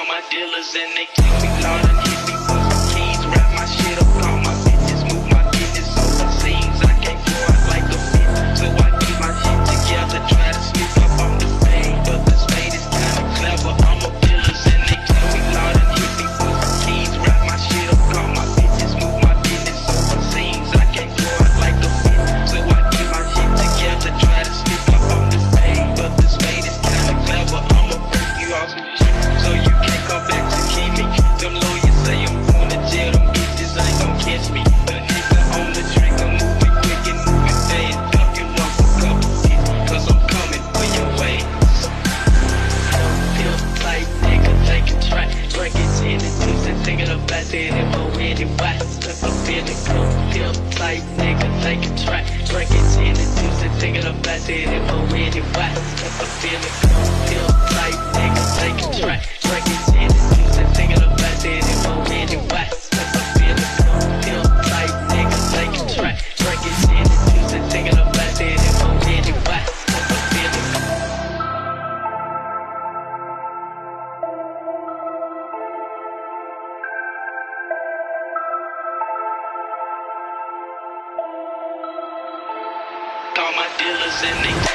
Call my dealers and they tell me Lord and hit me for some keys. Wrap my shit up, call my bitches, move my business overseas. I can't go out like a bitch, so I keep my shit together. Try to sneak up on the fade, but the spade is kinda clever. I'm a dealers and they tell me Lord and hit me for some keys. Wrap my shit up, call my bitches, move my business overseas. I can't go out like a bitch, so I keep my shit together. Try to sneak up on the fade, but the spade is kinda clever. I'm a break you off some shit, so you can't come back to keep me. Them lawyers say I'm going to jail, them bitches ain't gon' catch me. The nigga on the trigger, moving quick and moving fast. Duck you off a couple hits, cause I'm coming for your way. Feel like nigga, take a track, drink it in the juice and thinking about that if I'm ready, why? Cause I'm feeling cool. Feel like nigga, take a track, drink it in the juice and thinking about that if I'm ready, why? Cause I'm feeling cool. Feel like nigga, take a track, drink it in the juice and thinking about that if I'm ready, why? Cause I'm feeling cool. Feel like nigga, take a track, drink it in the juice and thinking about that if I'm ready, why? Cause I'm feeling cool. Call my dealers and they